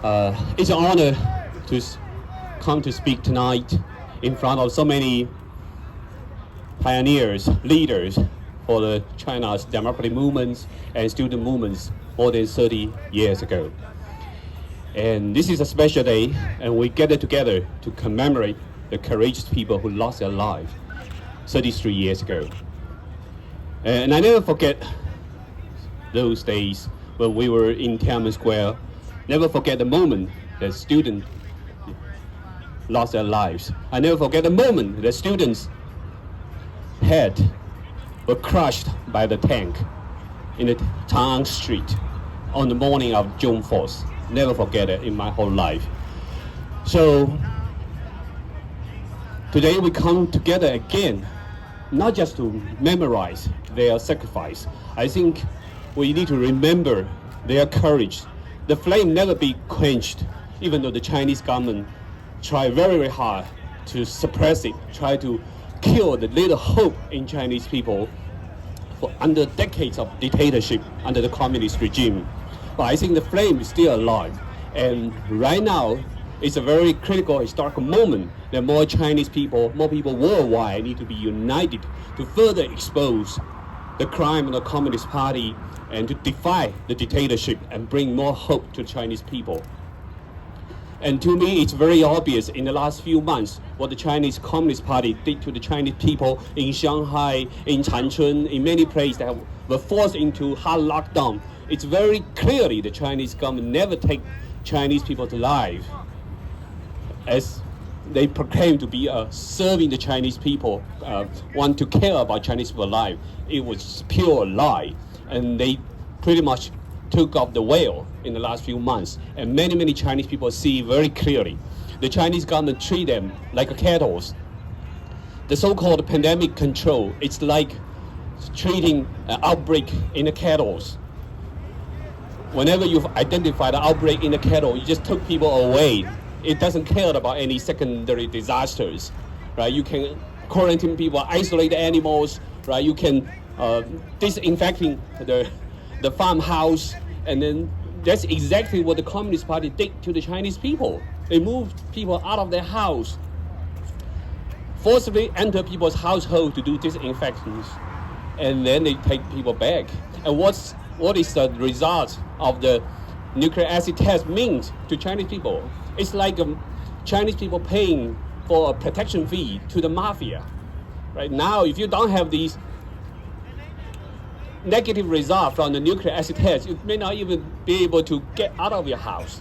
It's an honor to come to speak tonight in front of so many pioneers, leaders for the China's democratic movements and student movements more than 30 years ago. And this is a special day, and we gather together to commemorate the courageous people who lost their lives 33 years ago. And I never forget those days when we were in Tianamen Square. Never forget the moment that students lost their lives. I never forget the moment that students' head were crushed by the tank in the Tianamen street on the morning of June 4th. Never forget it in my whole life. So today we come together again, not just to memorize their sacrifice. I think we need to remember their courage. The flame never be quenched, even though the Chinese government try very, very hard to suppress it, try to kill the little hope in Chinese people for under decades of dictatorship under the communist regime. But I think the flame is still alive. And right now, it's a very critical historical moment that more Chinese people, more people worldwide need to be united to further expose the crime of the Communist Party and to defy the dictatorship and bring more hope to Chinese people. And to me, it's very obvious in the last few months what the Chinese Communist Party did to the Chinese people in Shanghai, in Changchun, in many places that were forced into hard lockdown. It's very clearly the Chinese government never take Chinese people's lives as they proclaim to be serving the Chinese people, want to care about Chinese people's lives. It was pure lie. And they pretty much took off the veil in the last few months. And many, many Chinese people see very clearly. The Chinese government treat them like cattle. The so-called pandemic control, it's like treating an outbreak in the cattle. Whenever you've identified an outbreak in the cattle, you just took people away. It doesn't care about any secondary disasters, right? You can quarantine people, isolate the animals, right? You can disinfecting the farmhouse, and then that's exactly what the Communist Party did to the Chinese people. They moved people out of their house, forcibly enter people's household to do disinfections, and then they take people back. And what is the result of the nuclear acid test means to Chinese people? It's like Chinese people paying for a protection fee to the mafia. Right now, if you don't have these negative result from the nuclear acid test, you may not even be able to get out of your house.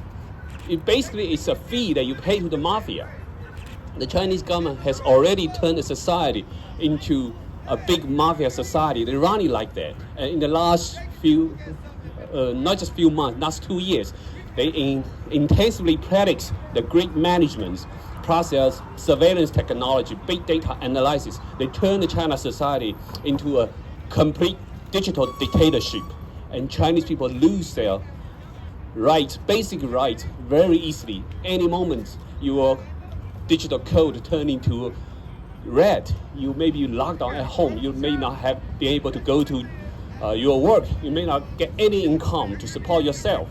It basically is a fee that you pay to the mafia. The Chinese government has already turned the society into a big mafia society. They run it like that. And in the last few, not just few months, last 2 years, they intensively practice the great management process, surveillance technology, big data analysis. They turn the China society into a complete digital dictatorship, and Chinese people lose their rights, basic rights, very easily. Any moment your digital code turn into red, you may be locked down at home. You may not be able to go to your work. You may not get any income to support yourself.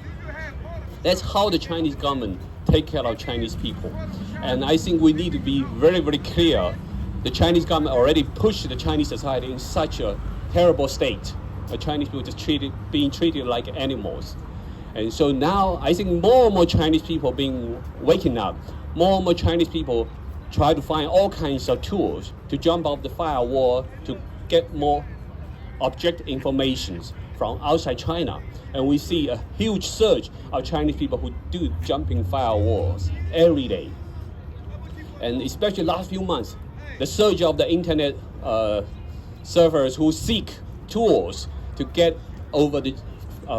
That's how the Chinese government take care of Chinese people. And I think we need to be very, very clear. The Chinese government already pushed the Chinese society in such a terrible state. The Chinese people just being treated like animals. And so now I think more and more Chinese people waking up. More and more Chinese people try to find all kinds of tools to jump off the firewall to get more object information from outside China. And we see a huge surge of Chinese people who do jumping firewalls every day. And especially last few months, the surge of the internet servers who seek tools to get over the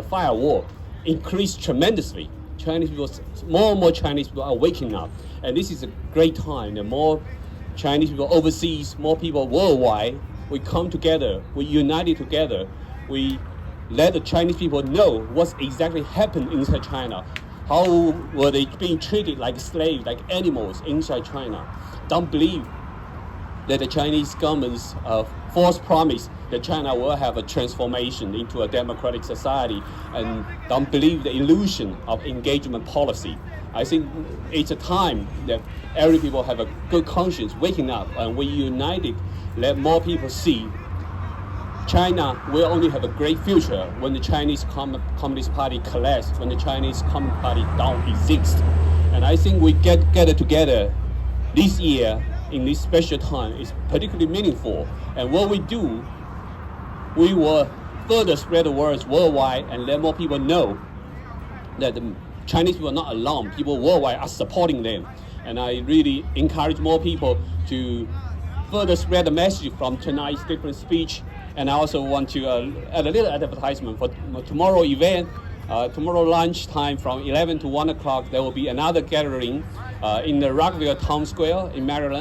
firewall increased tremendously. More and more Chinese people are waking up, and this is a great time. The more Chinese people overseas, more people worldwide, we come together, we united together, we let the Chinese people know what's exactly happened inside China. How were they being treated like slaves, like animals inside China? Don't believe that the Chinese government's false promise that China will have a transformation into a democratic society, and don't believe the illusion of engagement policy. I think it's a time that every people have a good conscience waking up, and we united, let more people see China will only have a great future when the Chinese Communist Party collapses, when the Chinese Communist Party don't exist. And I think we get it together this year in this special time is particularly meaningful. And what we do, we will further spread the words worldwide and let more people know that the Chinese people are not alone. People worldwide are supporting them. And I really encourage more people to further spread the message from tonight's different speech. And I also want to add a little advertisement for tomorrow event. Tomorrow lunchtime from 11 to 1 o'clock, there will be another gathering in the Rockville Town Square in Maryland.